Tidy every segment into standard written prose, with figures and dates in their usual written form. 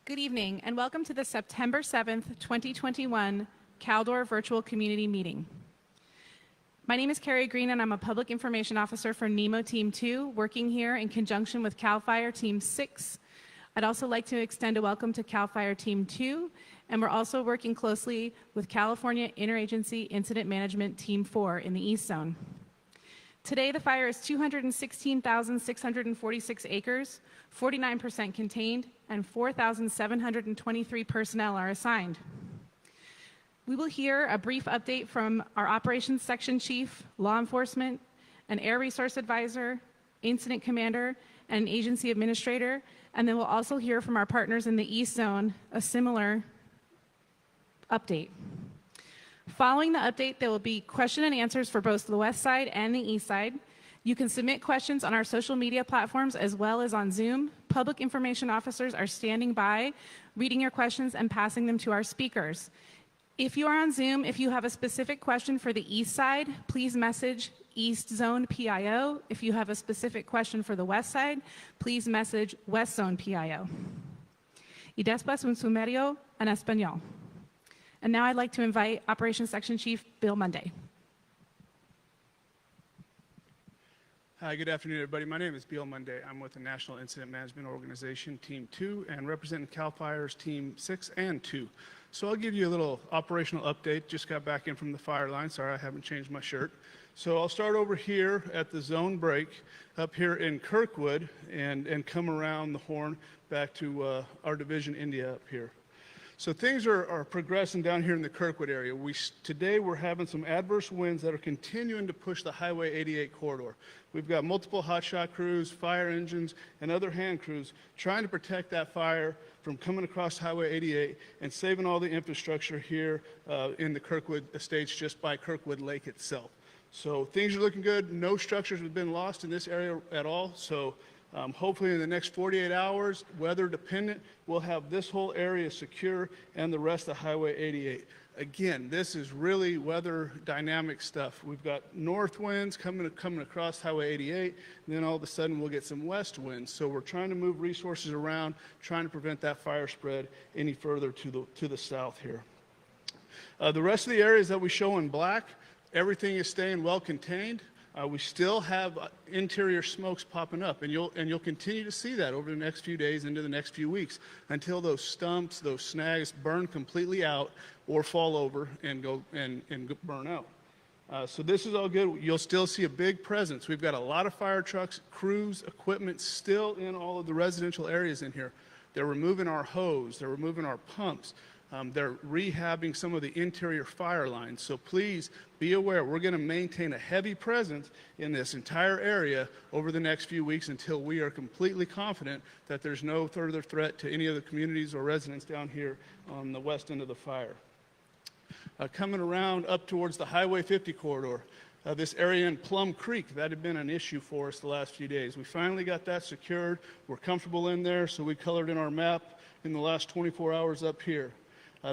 Good evening and welcome to the September 7th, 2021 Caldor Virtual Community Meeting. My name is Carrie Green and I'm a Public Information Officer for NEMO Team 2, working here in conjunction with CAL FIRE Team 6. I'd also like to extend a welcome to CAL FIRE Team 2, and we're also working closely with California Interagency Incident Management Team 4 in the East Zone. Today, the fire is 216,646 acres, 49% contained, and 4,723 personnel are assigned. We will hear a brief update from our Operations Section Chief, Law Enforcement, an Air Resource Advisor, Incident Commander, and an Agency Administrator, and then we'll also hear from our partners in the East Zone a similar update. Following the update, there will be question and answers for both the West Side and the East Side. You can submit questions on our social media platforms as well as on Zoom. Public information officers are standing by, reading your questions and passing them to our speakers. If you are on Zoom, if you have a specific question for the East Side, please message East Zone PIO. If you have a specific question for the West Side, please message West Zone PIO. Y después un sumario en español. And now I'd like to invite Operations Section Chief Bill Monday. Hi, good afternoon, everybody. My name is Bill Monday. I'm with the National Incident Management Organization, Team 2, and representing CAL FIRE's Team 6 and 2. So I'll give you a little operational update. Just got back in from the fire line. Sorry, I haven't changed my shirt. So I'll start over here at the zone break up here in Kirkwood and come around the horn back to our division, India, up here. So things are progressing down here in the Kirkwood area. Today we're having some adverse winds that are continuing to push the Highway 88 corridor. We've got multiple hotshot crews, fire engines, and other hand crews trying to protect that fire from coming across Highway 88 and saving all the infrastructure here in the Kirkwood estates just by Kirkwood Lake itself. So things are looking good. No structures have been lost in this area at all. So hopefully in the next 48 hours, weather dependent, we'll have this whole area secure and the rest of Highway 88. Again, this is really weather dynamic stuff. We've got north winds coming across Highway 88, and then all of a sudden we'll get some west winds. So we're trying to move resources around, trying to prevent that fire spread any further to the south here. The rest of the areas that we show in black, everything is staying well contained. We still have interior smokes popping up, and you'll continue to see that over the next few days into the next few weeks until those stumps, those snags burn completely out or fall over and go and burn out. So this is all good. You'll still see a big presence. We've got a lot of fire trucks, crews, equipment still in all of the residential areas in here. They're removing our hose. They're removing our pumps. They're rehabbing some of the interior fire lines. So please be aware, we're going to maintain a heavy presence in this entire area over the next few weeks until we are completely confident that there's no further threat to any of the communities or residents down here on the west end of the fire. Coming around up towards the Highway 50 corridor, this area in Plum Creek, that had been an issue for us the last few days. We finally got that secured. We're comfortable in there, so we colored in our map in the last 24 hours up here.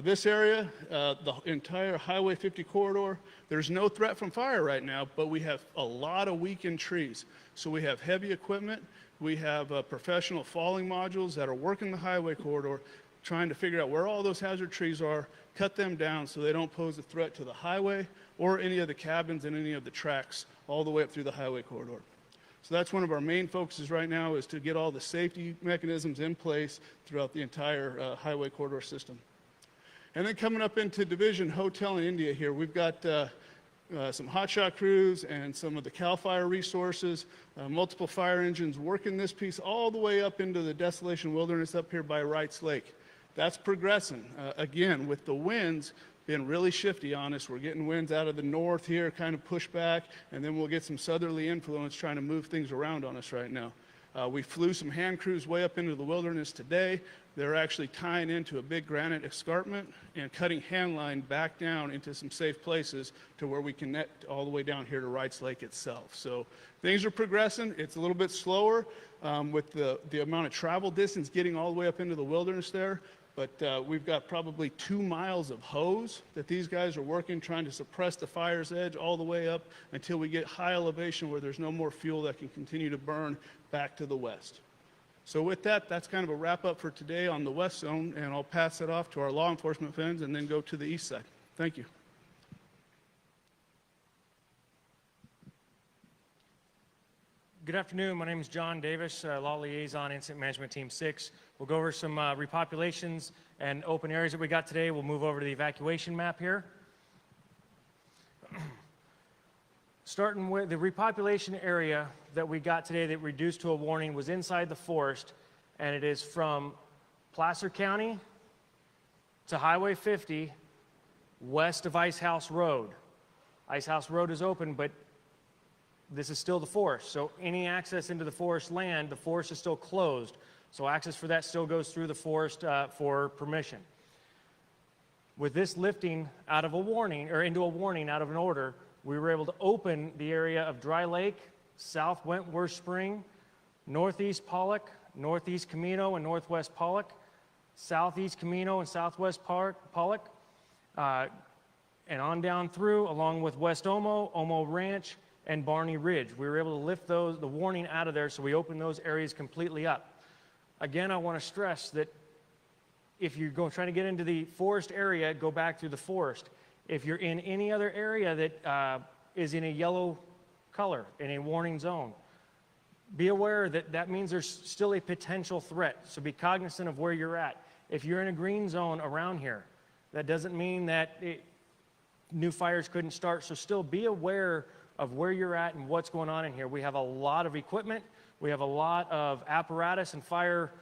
This area, the entire Highway 50 corridor, there's no threat from fire right now, but we have a lot of weakened trees. So we have heavy equipment, we have professional falling modules that are working the highway corridor, trying to figure out where all those hazard trees are, cut them down so they don't pose a threat to the highway or any of the cabins and any of the tracks all the way up through the highway corridor. So that's one of our main focuses right now, is to get all the safety mechanisms in place throughout the entire highway corridor system. And then coming up into Division Hotel in India here, we've got some hotshot crews and some of the CAL FIRE resources, multiple fire engines working this piece all the way up into the Desolation Wilderness up here by Wrights Lake. That's progressing. Again, with the winds being really shifty on us, we're getting winds out of the north here, kind of push back, and then we'll get some southerly influence trying to move things around on us right now. We flew some hand crews way up into the wilderness today. They're actually tying into a big granite escarpment and cutting hand line back down into some safe places to where we connect all the way down here to Wrights Lake itself. So things are progressing. It's a little bit slower with the amount of travel distance getting all the way up into the wilderness there. But we've got probably 2 miles of hose that these guys are working, trying to suppress the fire's edge all the way up until we get high elevation where there's no more fuel that can continue to burn back to the west. So with that, that's kind of a wrap up for today on the west zone, and I'll pass it off to our law enforcement friends and then go to the east side. Thank you. Good afternoon. My name is John Davis, Law Liaison, Incident Management Team 6. We'll go over some repopulations and open areas that we got today. We'll move over to the evacuation map here. Starting with the repopulation area that we got today that reduced to a warning was inside the forest, and it is from Placer County to Highway 50 west of Ice House Road. Ice House Road is open, but this is still the forest. So any access into the forest land, the forest is still closed. So access for that still goes through the forest for permission. With this lifting out of a warning, or into a warning out of an order, we were able to open the area of Dry Lake, South Wentworth Spring, Northeast Pollock, Northeast Camino and Northwest Pollock, Southeast Camino and Southwest Pollock, and on down through, along with West Omo, Omo Ranch, and Barney Ridge. We were able to lift the warning out of there, so we opened those areas completely up. Again, I want to stress that if you're trying to get into the forest area, go back through the forest. If you're in any other area that is in a yellow color, in a warning zone, be aware that that means there's still a potential threat. So be cognizant of where you're at. If you're in a green zone around here, that doesn't mean that new fires couldn't start. So still be aware of where you're at and what's going on in here. We have a lot of equipment. We have a lot of apparatus and fire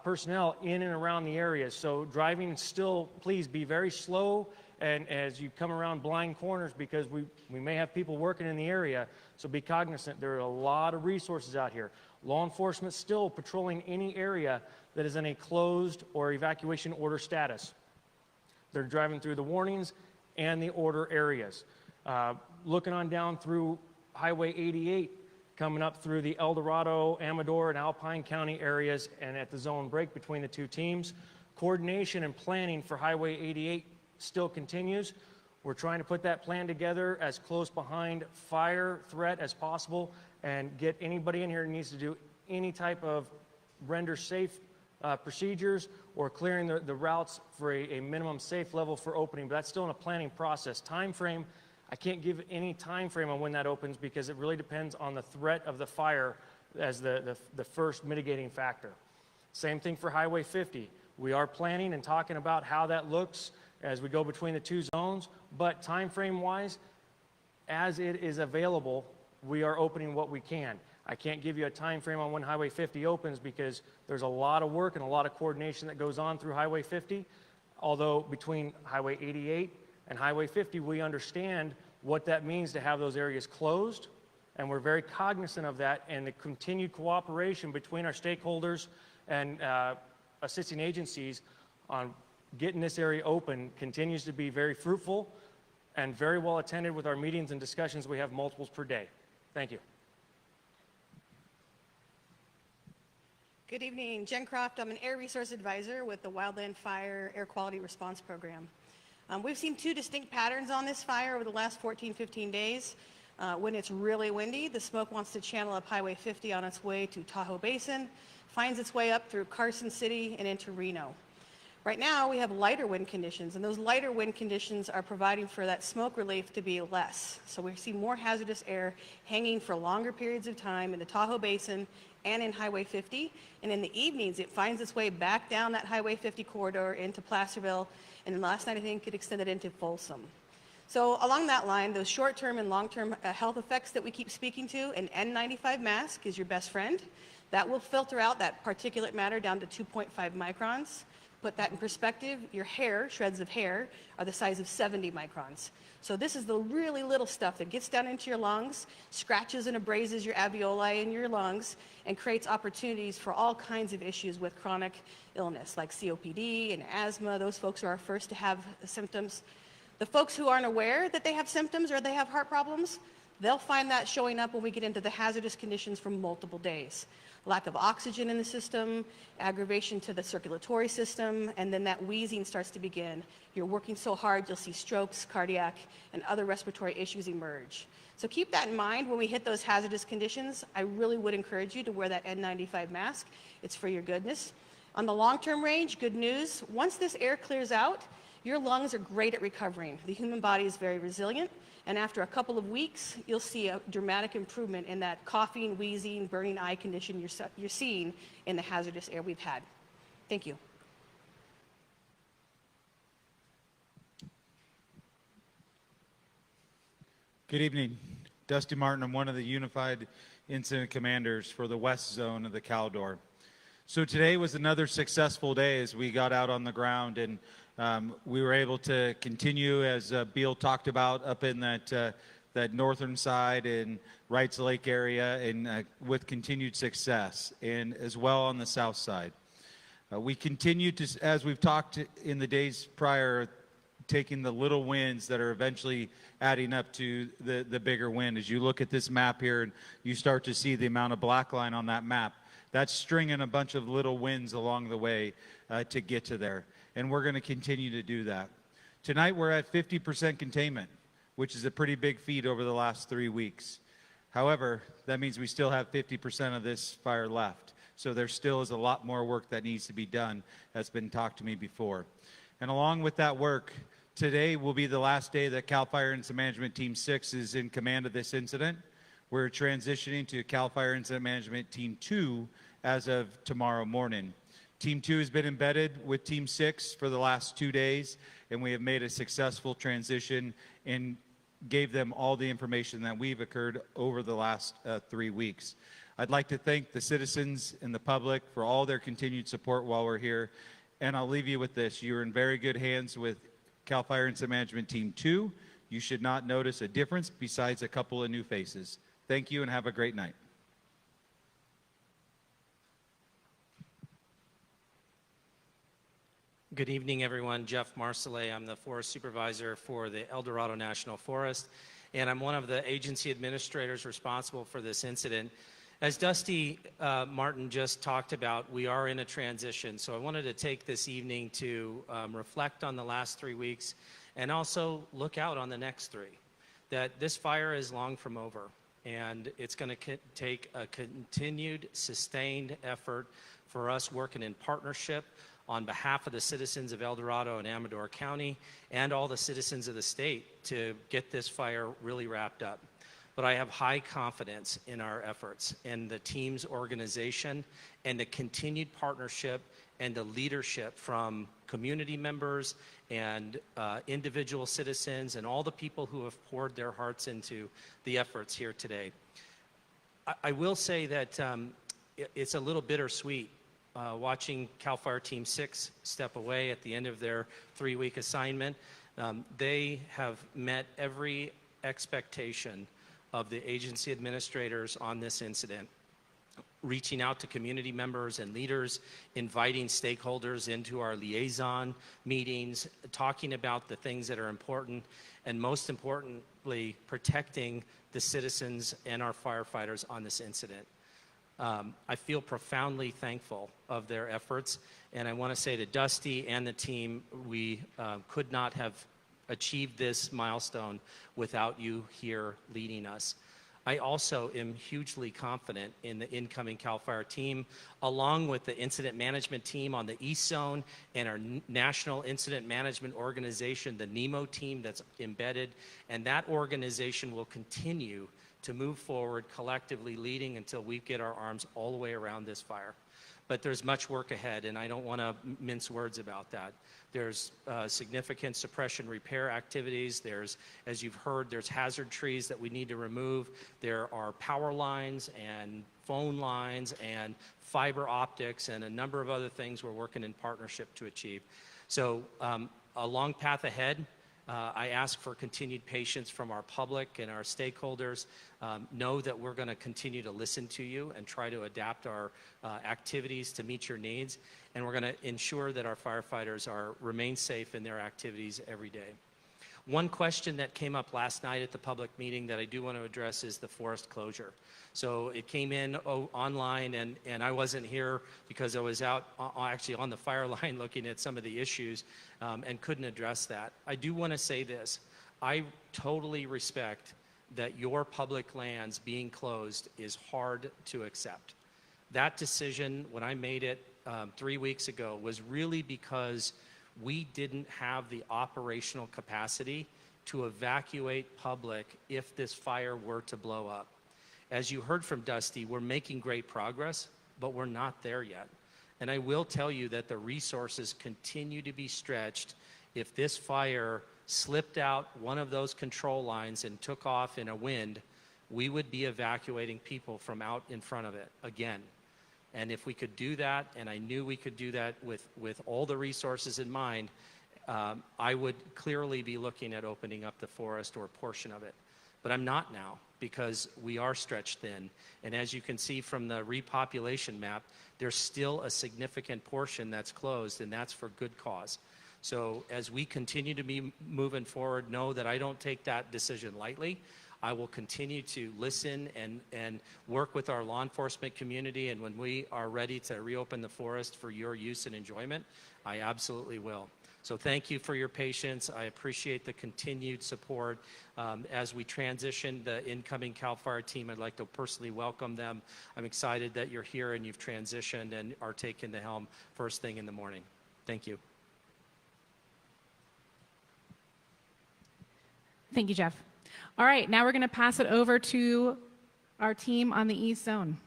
personnel in and around the areas. So driving still, please be very slow and as you come around blind corners, because we may have people working in the area. So be cognizant. There are a lot of resources out here. Law enforcement still patrolling any area that is in a closed or evacuation order status. They're driving through the warnings and the order areas. Looking on down through Highway 88, coming up through the El Dorado, Amador, and Alpine County areas, and at the zone break between the two teams. Coordination and planning for Highway 88 still continues. We're trying to put that plan together as close behind fire threat as possible and get anybody in here who needs to do any type of render safe procedures or clearing the routes for a minimum safe level for opening, but that's still in a planning process. Time frame, I can't give any time frame on when that opens because it really depends on the threat of the fire as the first mitigating factor. Same thing for Highway 50. We are planning and talking about how that looks as we go between the two zones, but time frame wise, as it is available, we are opening what we can. I can't give you a time frame on when Highway 50 opens because there's a lot of work and a lot of coordination that goes on through Highway 50. Although between Highway 88 and Highway 50, we understand what that means to have those areas closed, and we're very cognizant of that, and the continued cooperation between our stakeholders and assisting agencies on getting this area open continues to be very fruitful and very well attended with our meetings and discussions. We have multiples per day. Thank you. Good evening, Jen Croft. I'm an Air Resource Advisor with the Wildland Fire Air Quality Response Program. We've seen two distinct patterns on this fire over the last 15 days. When it's really windy, the smoke wants to channel up Highway 50 on its way to Tahoe Basin, finds its way up through Carson City and into Reno. Right now, we have lighter wind conditions, and those lighter wind conditions are providing for that smoke relief to be less. So we see more hazardous air hanging for longer periods of time in the Tahoe Basin and in Highway 50. And in the evenings, it finds its way back down that Highway 50 corridor into Placerville, and then last night, I think it extended into Folsom. So along that line, those short-term and long-term health effects that we keep speaking to, an N95 mask is your best friend. That will filter out that particulate matter down to 2.5 microns. Put that in perspective, your hair, shreds of hair, are the size of 70 microns. So this is the really little stuff that gets down into your lungs, scratches and abrases your alveoli in your lungs, and creates opportunities for all kinds of issues with chronic illness, like COPD and asthma. Those folks are our first to have symptoms. The folks who aren't aware that they have symptoms or they have heart problems, they'll find that showing up when we get into the hazardous conditions for multiple days. lack of oxygen in the system, aggravation to the circulatory system, and then that wheezing starts to begin. You're working so hard, you'll see strokes, cardiac, and other respiratory issues emerge. So keep that in mind when we hit those hazardous conditions. I really would encourage you to wear that N95 mask. It's for your goodness. On the long-term range, good news, once this air clears out, your lungs are great at recovering. The human body is very resilient, and after a couple of weeks, you'll see a dramatic improvement in that coughing, wheezing, burning eye condition you're seeing in the hazardous air we've had. Thank you. Good evening. Dusty Martin. I'm one of the Unified Incident Commanders for the West Zone of the Caldor. So today was another successful day as we got out on the ground, and we were able to continue, as Beal talked about, up in that northern side in Wrights Lake area, and with continued success, and as well on the south side. We continue to, as we've talked in the days prior, taking the little wins that are eventually adding up to the bigger win. As you look at this map here, and you start to see the amount of black line on that map, that's stringing a bunch of little wins along the way to get to there. And we're going to continue to do that. Tonight we're at 50% containment, which is a pretty big feat over the last 3 weeks. However, that means we still have 50% of this fire left. So there still is a lot more work that needs to be done. That's been talked to me before. And along with that work, today will be the last day that CAL FIRE Incident Management Team 6 is in command of this incident. We're transitioning to CAL FIRE Incident Management Team 2 as of tomorrow morning. Team 2 has been embedded with Team 6 for the last 2 days, and we have made a successful transition and gave them all the information that we've occurred over the last 3 weeks. I'd like to thank the citizens and the public for all their continued support while we're here, and I'll leave you with this. You're in very good hands with CAL FIRE Incident Management Team 2. You should not notice a difference besides a couple of new faces. Thank you and have a great night. Good evening, everyone. Jeff Marcellet. I'm the Forest Supervisor for the El Dorado National Forest, and I'm one of the agency administrators responsible for this incident. As Dusty Martin just talked about, we are in a transition, so I wanted to take this evening to reflect on the last 3 weeks and also look out on the next 3. That this fire is long from over, and it's going to take a continued, sustained effort for us working in partnership on behalf of the citizens of El Dorado and Amador County and all the citizens of the state to get this fire really wrapped up. But I have high confidence in our efforts and the team's organization and the continued partnership and the leadership from community members and individual citizens and all the people who have poured their hearts into the efforts here today. I will say that it's a little bittersweet watching CAL FIRE Team 6 step away at the end of their 3-week assignment. They have met every expectation of the agency administrators on this incident, reaching out to community members and leaders, inviting stakeholders into our liaison meetings, talking about the things that are important, and most importantly, protecting the citizens and our firefighters on this incident. I feel profoundly thankful of their efforts, and I want to say to Dusty and the team, we could not have achieved this milestone without you here leading us. I also am hugely confident in the incoming CAL FIRE team, along with the incident management team on the East Zone and our National Incident Management Organization, the NEMO team that's embedded, and that organization will continue to move forward collectively, leading until we get our arms all the way around this fire. But there's much work ahead, and I don't want to mince words about that. There's significant suppression repair activities. There's, as you've heard, there's hazard trees that we need to remove. There are power lines and phone lines and fiber optics and a number of other things we're working in partnership to achieve. So a long path ahead. I ask for continued patience from our public and our stakeholders. Know that we're going to continue to listen to you and try to adapt our activities to meet your needs. And we're going to ensure that our firefighters remain safe in their activities every day. One question that came up last night at the public meeting that I do want to address is the forest closure. So it came in online, and I wasn't here because I was out actually on the fire line looking at some of the issues and couldn't address that. I do want to say this. I totally respect that your public lands being closed is hard to accept. That decision, when I made it 3 weeks ago, was really because we didn't have the operational capacity to evacuate public if this fire were to blow up. As you heard from Dusty, we're making great progress, but we're not there yet. And I will tell you that the resources continue to be stretched. If this fire slipped out one of those control lines and took off in a wind, we would be evacuating people from out in front of it again. And if we could do that, and I knew we could do that with all the resources in mind, I would clearly be looking at opening up the forest or a portion of it. But I'm not now, because we are stretched thin. And as you can see from the repopulation map, there's still a significant portion that's closed, and that's for good cause. So as we continue to be moving forward, know that I don't take that decision lightly. I will continue to listen and work with our law enforcement community, and when we are ready to reopen the forest for your use and enjoyment, I absolutely will. So thank you for your patience. I appreciate the continued support. As we transition the incoming CAL FIRE team, I'd like to personally welcome them. I'm excited that you're here and you've transitioned and are taking the helm first thing in the morning. Thank you. Thank you, Jeff. All right, now we're going to pass it over to our team on the East Zone.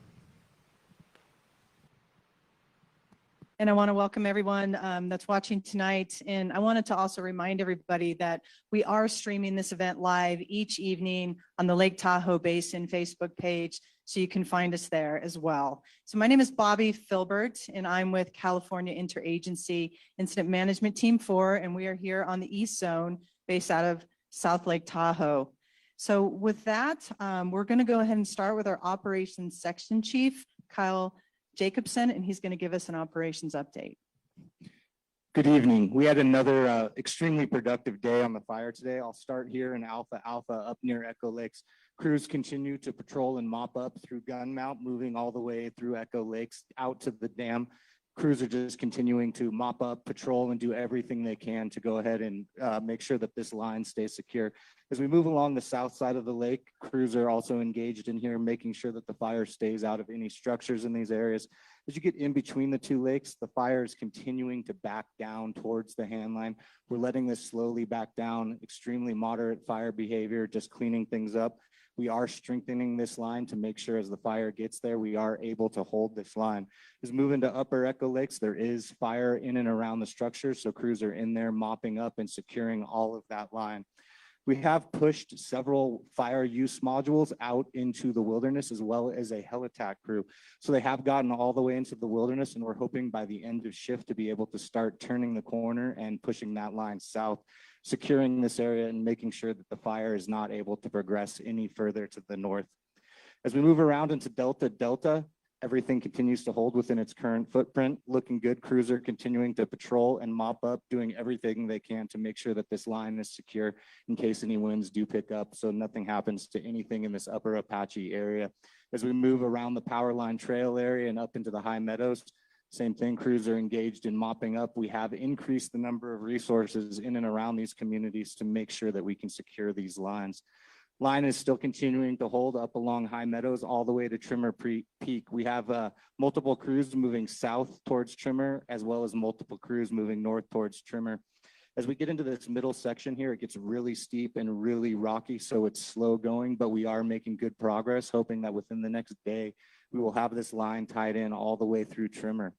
And I want to welcome everyone that's watching tonight. And I wanted to also remind everybody that we are streaming this event live each evening on the Lake Tahoe Basin Facebook page, so you can find us there as well. So my name is Bobby Filbert, and I'm with California Interagency Incident Management Team 4, and we are here on the East Zone based out of South Lake Tahoe. So with that, we're going to go ahead and start with our Operations Section Chief, Kyle Jacobson, and he's going to give us an operations update. Good evening. We had another extremely productive day on the fire today. I'll start here in Alpha up near Echo Lakes. Crews continue to patrol and mop up through Gun Mount, moving all the way through Echo Lakes out to the dam. Crews are just continuing to mop up, patrol, and do everything they can to go ahead and make sure that this line stays secure. As we move along the south side of the lake, crews are also engaged in here, making sure that the fire stays out of any structures in these areas. As you get in between the two lakes, the fire is continuing to back down towards the hand line. We're letting this slowly back down, extremely moderate fire behavior, just cleaning things up. We are strengthening this line to make sure as the fire gets there, we are able to hold this line. As we move into Upper Echo Lakes, there is fire in and around the structure, so crews are in there mopping up and securing all of that line. We have pushed several fire use modules out into the wilderness, as well as a helitack crew. So they have gotten all the way into the wilderness, and we're hoping by the end of shift to be able to start turning the corner and pushing that line south, securing this area and making sure that the fire is not able to progress any further to the north. As we move around into Delta, everything continues to hold within its current footprint. Looking good. Crews are continuing to patrol and mop up, doing everything they can to make sure that this line is secure in case any winds do pick up, so nothing happens to anything in this Upper Apache area. As we move around the power line trail area and up into the high meadows, same thing, crews are engaged in mopping up. We have increased the number of resources in and around these communities to make sure that we can secure these lines. Line is still continuing to hold up along High Meadows all the way to Trimmer Peak. We have multiple crews moving south towards Trimmer, as well as multiple crews moving north towards Trimmer. As we get into this middle section here, it gets really steep and really rocky, so it's slow going, but we are making good progress, hoping that within the next day, we will have this line tied in all the way through Trimmer.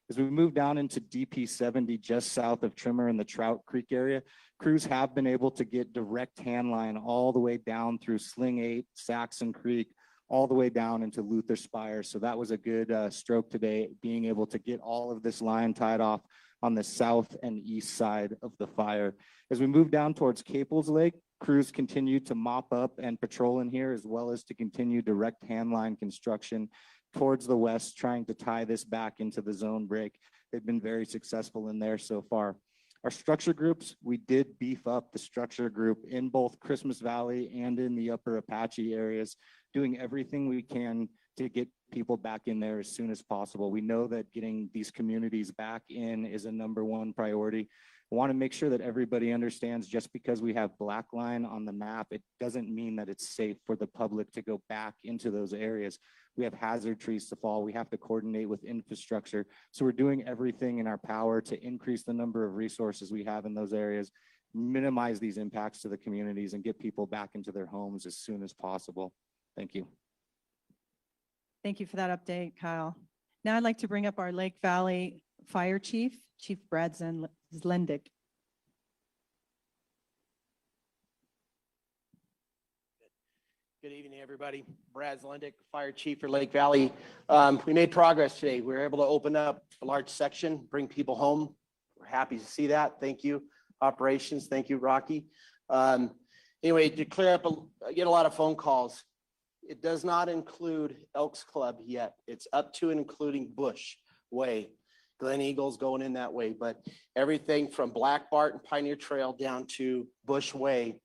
As we move down into DP 70, just south of Trimmer in the Trout Creek area, crews have been able to get direct hand line all the way down through Sling 8, Saxon Creek, all the way down into Luther Spire. So that was a good stroke today, being able to get all of this line tied off on the south and east side of the fire. As we move down towards Caples Lake, crews continue to mop up and patrol in here, as well as to continue direct hand line construction towards the west, trying to tie this back into the zone break. They've been very successful in there so far. Our structure groups, we did beef up the structure group in both Christmas Valley and in the upper Apache areas, doing everything we can to get people back in there as soon as possible. We know that getting these communities back in is a #1 priority. I want to make sure that everybody understands just because we have black line on the map, it doesn't mean that it's safe for the public to go back into those areas. We have hazard trees to fall. We have to coordinate with infrastructure. So we're doing everything in our power to increase the number of resources we have in those areas, minimize these impacts to the communities, and get people back into their homes as soon as possible. Thank you. Thank you for that update, Kyle. Now I'd like to bring up our Lake Valley Fire Chief, Chief Brad Zlendick. Good evening, everybody. Brad Zlendick, Fire Chief for Lake Valley. We made progress today. We were able to open up a large section, bring people home. We're happy to see that. Thank you, Operations. Thank you, Rocky. Anyway, to clear up, I get a lot of phone calls. It does not include Elks Club yet. It's up to and including Bush Way. Glen Eagle's going in that way, but everything from Black Bart and Pioneer Trail down to Bush Way.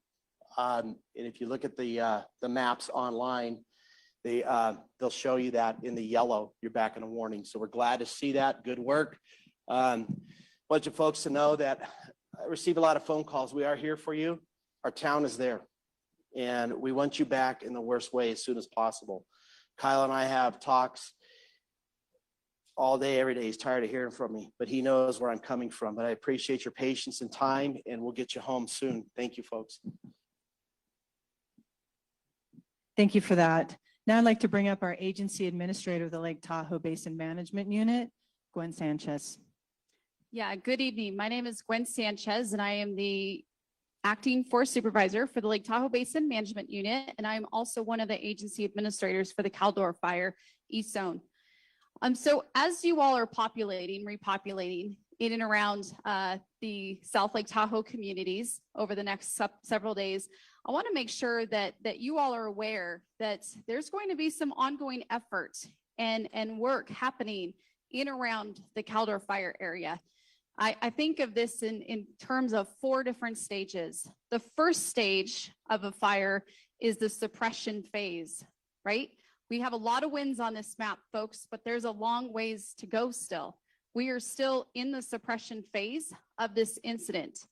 And if you look at the maps online, they'll show you that in the yellow. You're back in a warning. So we're glad to see that. Good work. Bunch of folks to know that I receive a lot of phone calls. We are here for you. Our town is there, and we want you back in the worst way as soon as possible. Kyle and I have talks all day, every day. He's tired of hearing from me, but he knows where I'm coming from. But I appreciate your patience and time, and we'll get you home soon. Thank you, folks. Thank you for that. Now I'd like to bring up our agency administrator of the Lake Tahoe Basin Management Unit, Gwen Sanchez. Yeah, good evening. My name is Gwen Sanchez, and I am the acting forest supervisor for the Lake Tahoe Basin Management Unit, and I'm also one of the agency administrators for the Caldor Fire East Zone. So as you all are repopulating in and around the South Lake Tahoe communities over the next several days, I want to make sure that you all are aware that there's going to be some ongoing effort and work happening in around the Caldor Fire area. I think of this in terms of 4 different stages. The first stage of a fire is the suppression phase, right? We have a lot of wins on this map, folks, but there's a long ways to go still. We are still in the suppression phase of this incident.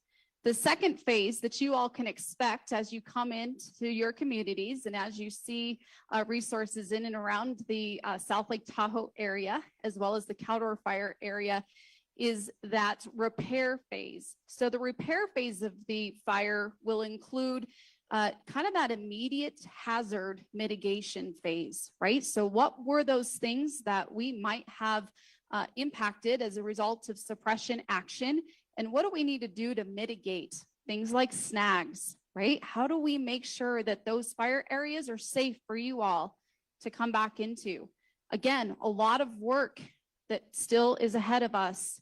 The second phase that you all can expect as you come into your communities and as you see resources in and around the South Lake Tahoe area, as well as the Caldor Fire area, is that repair phase. So the repair phase of the fire will include kind of that immediate hazard mitigation phase, right? So what were those things that we might have impacted as a result of suppression action? And what do we need to do to mitigate things like snags, right? How do we make sure that those fire areas are safe for you all to come back into? Again, a lot of work that still is ahead of us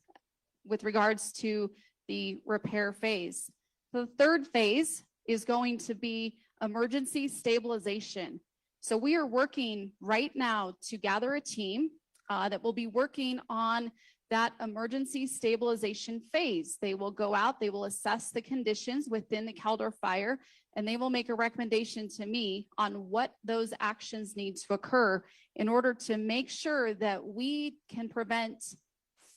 with regards to the repair phase. The third phase is going to be emergency stabilization. So we are working right now to gather a team that will be working on that emergency stabilization phase. They will go out, they will assess the conditions within the Caldor Fire, and they will make a recommendation to me on what those actions need to occur in order to make sure that we can prevent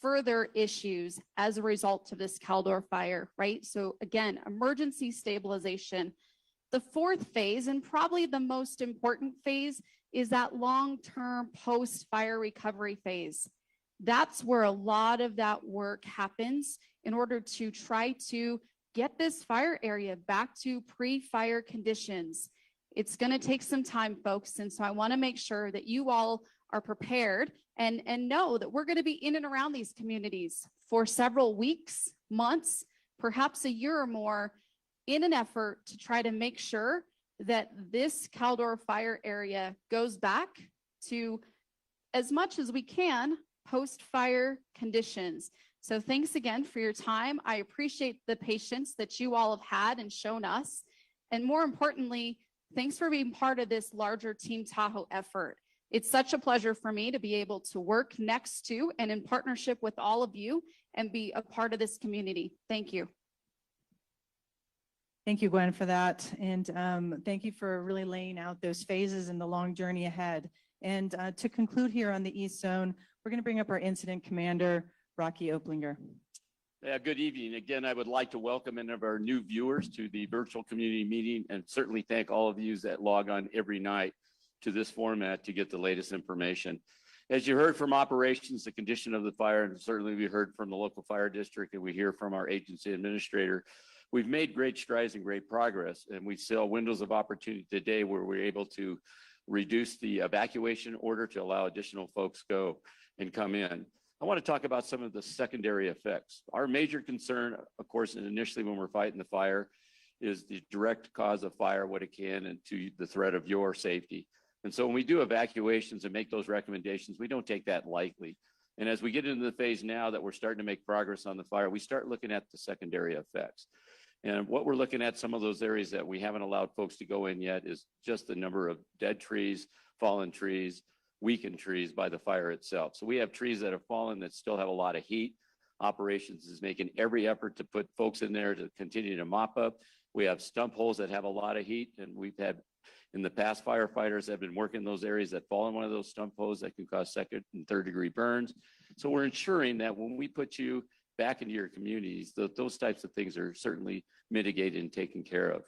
further issues as a result of this Caldor Fire, right? So again, emergency stabilization. The fourth phase, and probably the most important phase, is that long-term post-fire recovery phase. That's where a lot of that work happens in order to try to get this fire area back to pre-fire conditions. It's going to take some time, folks, and so I want to make sure that you all are prepared and know that we're going to be in and around these communities for several weeks, months, perhaps a year or more, in an effort to try to make sure that this Caldor Fire area goes back to, as much as we can, post-fire conditions. So thanks again for your time. I appreciate the patience that you all have had and shown us. And more importantly, thanks for being part of this larger Team Tahoe effort. It's such a pleasure for me to be able to work next to and in partnership with all of you and be a part of this community. Thank you. Thank you, Gwen, for that. And thank you for really laying out those phases and the long journey ahead. And to conclude here on the East Zone, we're going to bring up our incident commander, Rocky Oplinger. Yeah, good evening. Again, I would like to welcome any of our new viewers to the virtual community meeting and certainly thank all of you that log on every night to this format to get the latest information. As you heard from operations, the condition of the fire, and certainly we heard from the local fire district and we hear from our agency administrator, we've made great strides and great progress, and we saw windows of opportunity today where we're able to reduce the evacuation order to allow additional folks go and come in. I want to talk about some of the secondary effects. Our major concern, of course, and initially when we're fighting the fire, is the direct cause of fire, what it can, and to the threat of your safety. And so when we do evacuations and make those recommendations, we don't take that lightly. And as we get into the phase now that we're starting to make progress on the fire, we start looking at the secondary effects. And what we're looking at, some of those areas that we haven't allowed folks to go in yet, is just the number of dead trees, fallen trees, weakened trees by the fire itself. So we have trees that have fallen that still have a lot of heat. Operations is making every effort to put folks in there to continue to mop up. We have stump holes that have a lot of heat, and we've had in the past firefighters have been working those areas that fall in one of those stump holes that can cause second and third degree burns. So we're ensuring that when we put you back into your communities, those types of things are certainly mitigated and taken care of.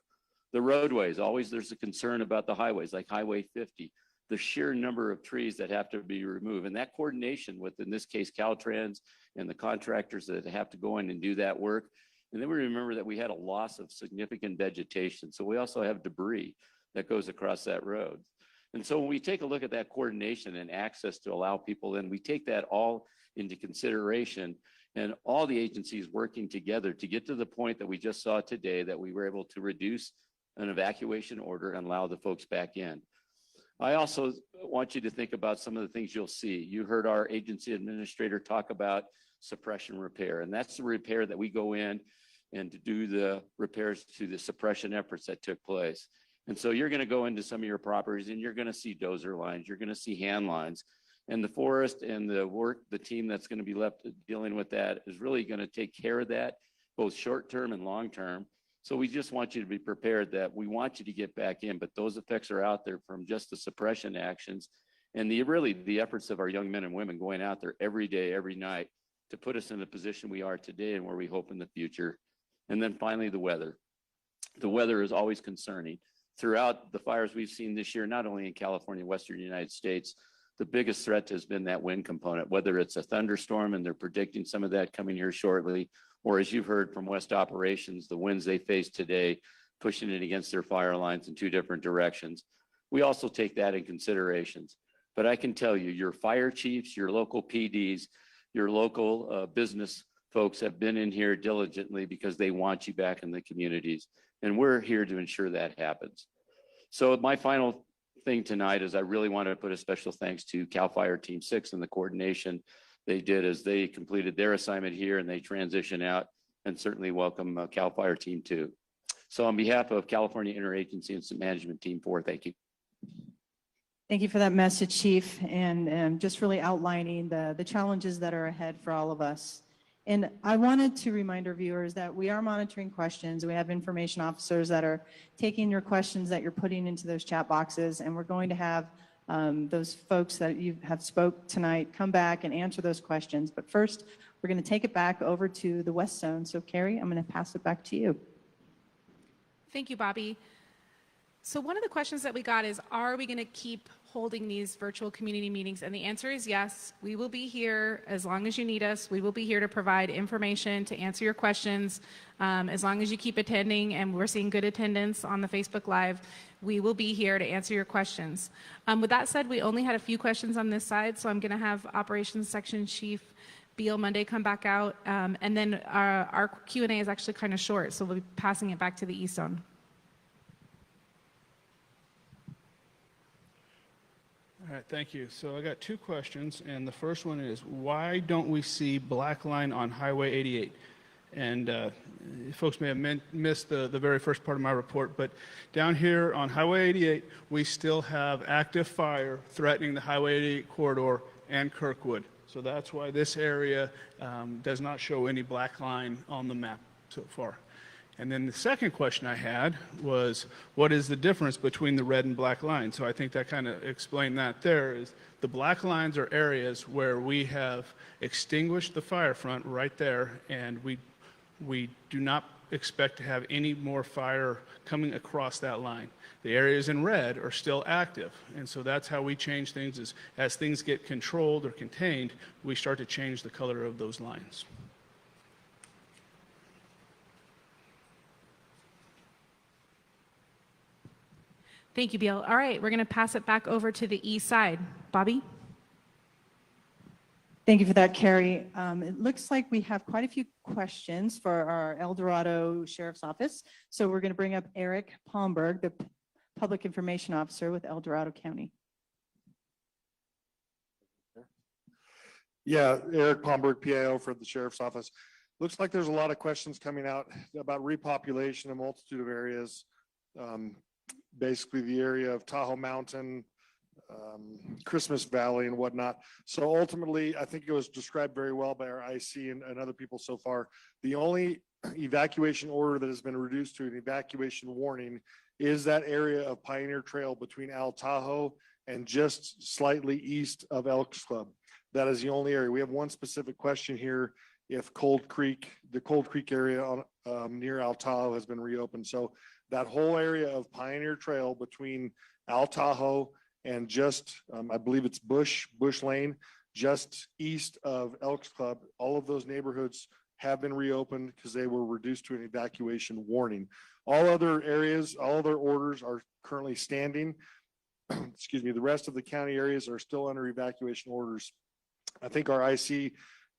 The roadways, always there's a concern about the highways, like Highway 50, the sheer number of trees that have to be removed, and that coordination with, in this case, Caltrans and the contractors that have to go in and do that work. And then we remember that we had a loss of significant vegetation. So we also have debris that goes across that road. And so when we take a look at that coordination and access to allow people in, we take that all into consideration, and all the agencies working together to get to the point that we just saw today, that we were able to reduce an evacuation order and allow the folks back in. I also want you to think about some of the things you'll see. You heard our agency administrator talk about suppression repair, and that's the repair that we go in and to do the repairs to the suppression efforts that took place. And so you're going to go into some of your properties and you're going to see dozer lines, you're going to see hand lines, and the forest and the team that's going to be left dealing with that is really going to take care of that, both short-term and long-term. So we just want you to be prepared that we want you to get back in, but those effects are out there from just the suppression actions and the efforts of our young men and women going out there every day, every night to put us in the position we are today and where we hope in the future. And then finally, the weather. The weather is always concerning. Throughout the fires we've seen this year, not only in California, Western United States, the biggest threat has been that wind component, whether it's a thunderstorm, and they're predicting some of that coming here shortly, or as you've heard from West Operations, the winds they face today, pushing it against their fire lines in two different directions. We also take that in considerations. But I can tell you, your fire chiefs, your local PDs, your local business folks have been in here diligently because they want you back in the communities. And we're here to ensure that happens. So my final thing tonight is I really want to put a special thanks to CAL FIRE Team 6 and the coordination they did as they completed their assignment here and they transition out, and certainly welcome CAL FIRE Team 2. So on behalf of California Interagency Incident Management Team 4, thank you. Thank you for that message, Chief, and just really outlining the challenges that are ahead for all of us. And I wanted to remind our viewers that we are monitoring questions. We have information officers that are taking your questions that you're putting into those chat boxes, and we're going to have those folks that you have spoke tonight come back and answer those questions. But first, we're going to take it back over to the West Zone. So Carrie, I'm going to pass it back to you. Thank you, Bobby. So one of the questions that we got is, are we going to keep holding these virtual community meetings? And the answer is yes. We will be here as long as you need us. We will be here to provide information, to answer your questions. As long as you keep attending, and we're seeing good attendance on the Facebook Live, we will be here to answer your questions. With that said, we only had a few questions on this side, so I'm going to have Operations Section Chief Beal Monday come back out. And then our Q&A is actually kind of short, so we'll be passing it back to the East Zone. All right, thank you. So I got two questions, and the first one is, why don't we see black line on Highway 88? And folks may have missed the very first part of my report, but down here on Highway 88, we still have active fire threatening the Highway 88 corridor and Kirkwood. So that's why this area does not show any black line on the map so far. And then the second question I had was, what is the difference between the red and black lines? So I think that kind of explained that there is the black lines are areas where we have extinguished the fire front right there, and we do not expect to have any more fire coming across that line. The areas in red are still active, and so that's how we change things is as things get controlled or contained, we start to change the color of those lines. Thank you, Beal. All right, we're going to pass it back over to the east side. Bobby? Thank you for that, Carrie. It looks like we have quite a few questions for our El Dorado Sheriff's Office. So we're going to bring up Eric Palmberg, the Public Information Officer with El Dorado County. Yeah, Eric Palmberg, PIO for the Sheriff's Office. Looks like there's a lot of questions coming out about repopulation, a multitude of areas. Basically the area of Tahoe Mountain, Christmas Valley and whatnot. So ultimately, I think it was described very well by our IC and other people so far. The only evacuation order that has been reduced to an evacuation warning is that area of Pioneer Trail between Al Tahoe and just slightly east of Elks Club. That is the only area. We have one specific question here. If the Cold Creek area on, near Al Tahoe has been reopened. So that whole area of Pioneer Trail between Al Tahoe and just, I believe it's Bush Lane, just east of Elks Club, all of those neighborhoods have been reopened because they were reduced to an evacuation warning. All other areas, all other orders are currently standing. Excuse me, the rest of the county areas are still under evacuation orders. I think our IC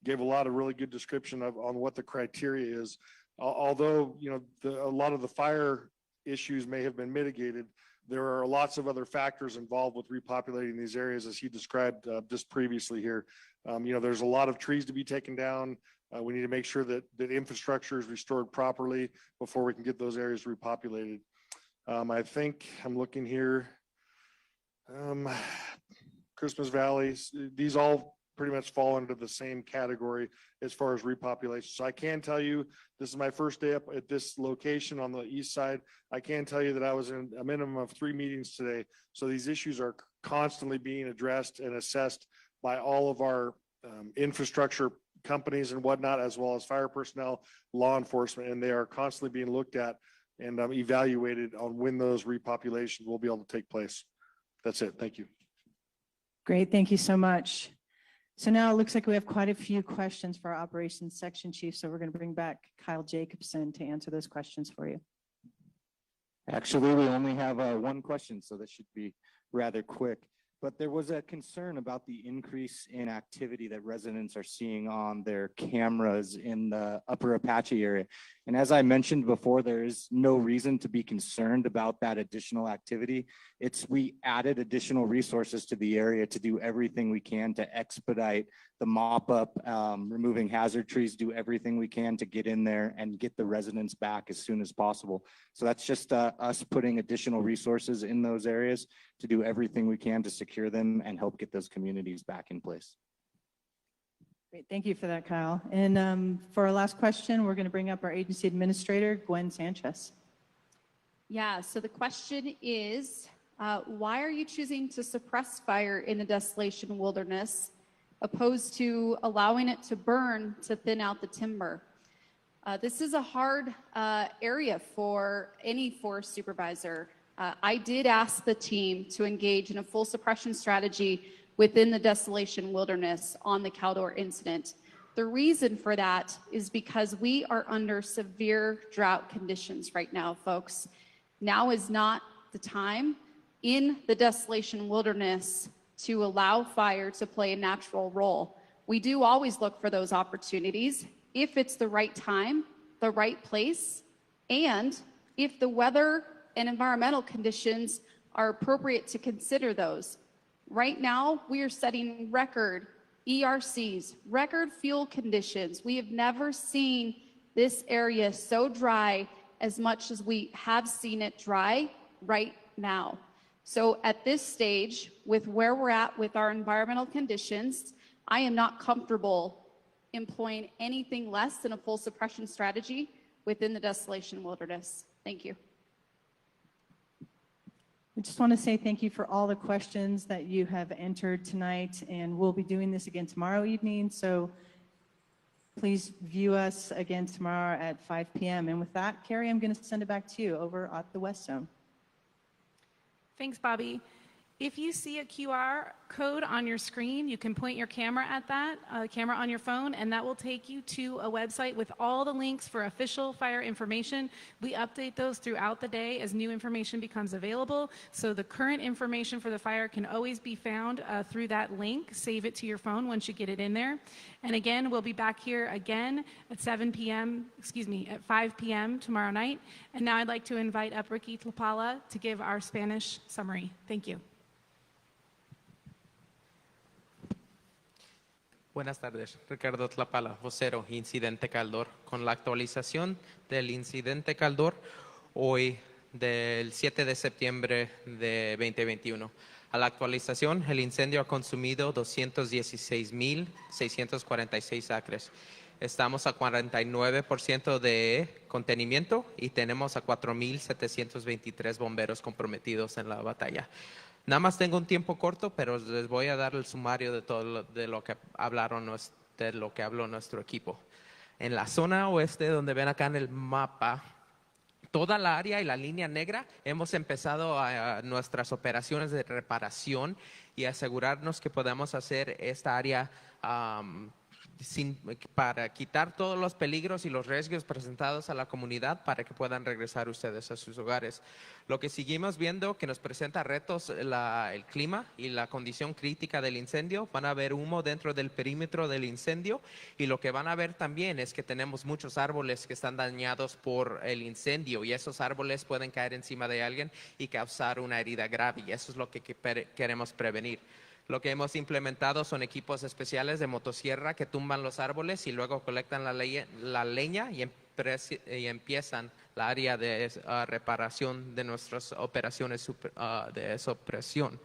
gave a lot of really good description on what the criteria is. Although, a lot of the fire issues may have been mitigated, there are lots of other factors involved with repopulating these areas, as he described just previously here. There's a lot of trees to be taken down. We need to make sure that infrastructure is restored properly before we can get those areas repopulated. I think I'm looking here. Christmas Valley, these all pretty much fall into the same category as far as repopulation. So I can tell you, this is my first day up at this location on the east side. I can tell you that I was in a minimum of 3 meetings today. So these issues are constantly being addressed and assessed by all of our infrastructure companies and whatnot, as well as fire personnel, law enforcement, and they are constantly being looked at and evaluated on when those repopulations will be able to take place. That's it. Thank you. Great. Thank you so much. So now it looks like we have quite a few questions for our operations section chief. So we're going to bring back Kyle Jacobson to answer those questions for you. Actually, we only have one question, so that should be rather quick. But there was a concern about the increase in activity that residents are seeing on their cameras in the Upper Apache area. And as I mentioned before, there is no reason to be concerned about that additional activity. We added additional resources to the area to do everything we can to expedite the mop up, removing hazard trees, do everything we can to get in there and get the residents back as soon as possible. So that's just us putting additional resources in those areas to do everything we can to secure them and help get those communities back in place. Great, thank you for that, Kyle. And for our last question, we're going to bring up our agency administrator, Gwen Sanchez. Yeah, so the question is, why are you choosing to suppress fire in the Desolation Wilderness opposed to allowing it to burn to thin out the timber? This is a hard area for any forest supervisor. I did ask the team to engage in a full suppression strategy within the Desolation Wilderness on the Caldor incident. The reason for that is because we are under severe drought conditions right now, folks. Now is not the time in the Desolation Wilderness to allow fire to play a natural role. We do always look for those opportunities if it's the right time, the right place, and if the weather and environmental conditions are appropriate to consider those. Right now, we are setting record ERCs, record fuel conditions. We have never seen this area so dry as much as we have seen it dry right now. So at this stage, with where we're at with our environmental conditions, I am not comfortable employing anything less than a full suppression strategy within the Desolation Wilderness. Thank you. I just want to say thank you for all the questions that you have entered tonight, and we'll be doing this again tomorrow evening. So please view us again tomorrow at 5 p.m. And with that, Carrie, I'm going to send it back to you over at the West Zone. Thanks, Bobby. If you see a QR code on your screen, you can point your camera at that, camera on your phone, and that will take you to a website with all the links for official fire information. We update those throughout the day as new information becomes available. So the current information for the fire can always be found through that link. Save it to your phone once you get it in there. And again, we'll be back here again at 7 p.m., at 5 p.m. tomorrow night. And now I'd like to invite up Ricky Tlapala to give our Spanish summary. Thank you. Buenas tardes, Ricardo Tlapala, vocero, Incidente Caldor. Con la actualización del Incidente Caldor, hoy del 7 de septiembre de 2021. A la actualización, el incendio ha consumido 216,646 acres. Estamos a 49% de contenimiento y tenemos a 4,723 bomberos comprometidos en la batalla. Nada más tengo un tiempo corto, pero les voy a dar el sumario de todo de lo que habló nuestro equipo. En la zona oeste, donde ven acá en el mapa, toda la área y la línea negra, hemos empezado nuestras operaciones de reparación y asegurarnos que podamos hacer esta área para quitar todos los peligros y los riesgos presentados a la comunidad para que puedan regresar ustedes a sus hogares. Lo que seguimos viendo que nos presenta retos el clima y la condición crítica del incendio. Van a ver humo dentro del perímetro del incendio y lo que van a ver también es que tenemos muchos árboles que están dañados por el incendio y esos árboles pueden caer encima de alguien y causar una herida grave y eso es lo que queremos prevenir. Lo que hemos implementado son equipos especiales de motosierra que tumban los árboles y luego colectan la leña y empiezan la área de reparación de nuestras operaciones de supresión.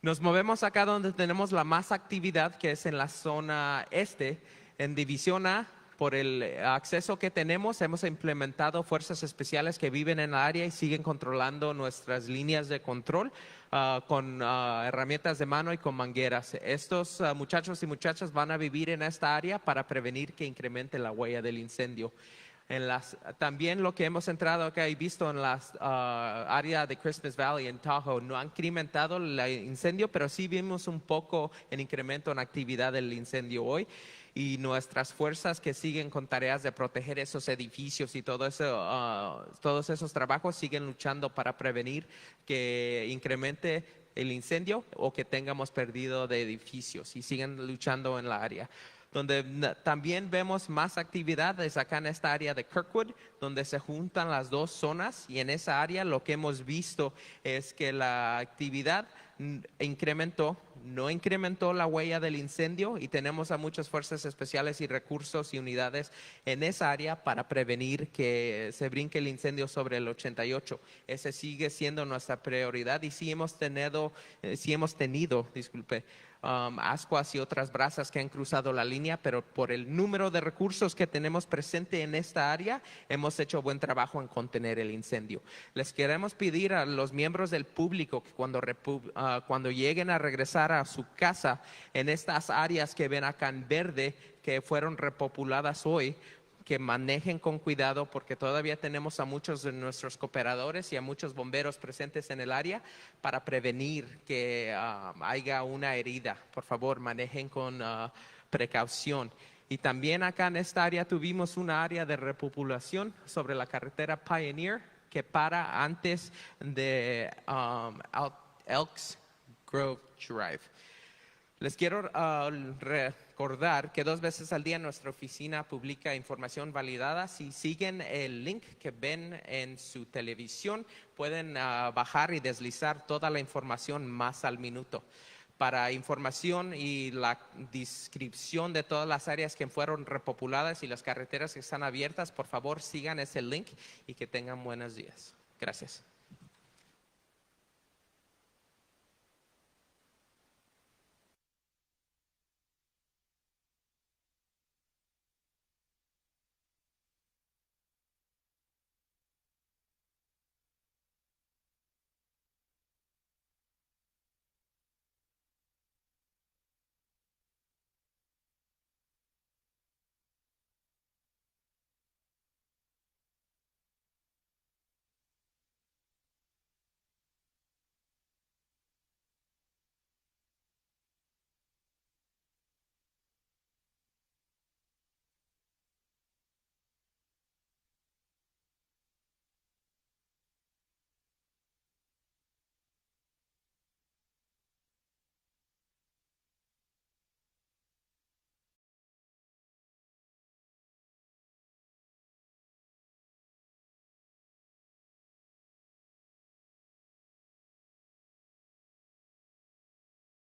Nos movemos acá donde tenemos la más actividad, que es en la zona este, en División A. Por el acceso que tenemos, hemos implementado fuerzas especiales que viven en la área y siguen controlando nuestras líneas de control con herramientas de mano y con mangueras. Estos muchachos y muchachas van a vivir en esta área para prevenir que incremente la huella del incendio. También lo que hemos entrado acá y visto en la área de Christmas Valley en Tahoe, no han incrementado el incendio, pero sí vimos un poco el incremento en actividad del incendio hoy. Y nuestras fuerzas que siguen con tareas de proteger esos edificios y todo eso, todos esos trabajos siguen luchando para prevenir que incremente el incendio o que tengamos perdido de edificios y siguen luchando en la área. Donde también vemos más actividades acá en esta área de Kirkwood, donde se juntan las dos zonas y en esa área lo que hemos visto es que la actividad no incrementó la huella del incendio y tenemos a muchas fuerzas especiales y recursos y unidades en esa área para prevenir que se brinque el incendio sobre el 88. Ese sigue siendo nuestra prioridad y sí hemos tenido, ascuas y otras brasas que han cruzado la línea, pero por el número de recursos que tenemos presente en esta área, hemos hecho buen trabajo en contener el incendio. Les queremos pedir a los miembros del público que cuando lleguen a regresar a su casa en estas áreas que ven acá en verde, que fueron repopuladas hoy, que manejen con cuidado porque todavía tenemos a muchos de nuestros cooperadores y a muchos bomberos presentes en el área para prevenir que haya una herida. Por favor, manejen con precaución. Y también acá en esta área tuvimos una área de repopulación sobre la carretera Pioneer que para antes de Elks Grove Drive. Les quiero recordar que 2 veces al día nuestra oficina publica información validada. Si siguen el link que ven en su televisión, pueden bajar y deslizar toda la información más al minuto. Para información y la descripción de todas las áreas que fueron repopuladas y las carreteras que están abiertas, por favor sigan ese link y que tengan buenos días. Gracias.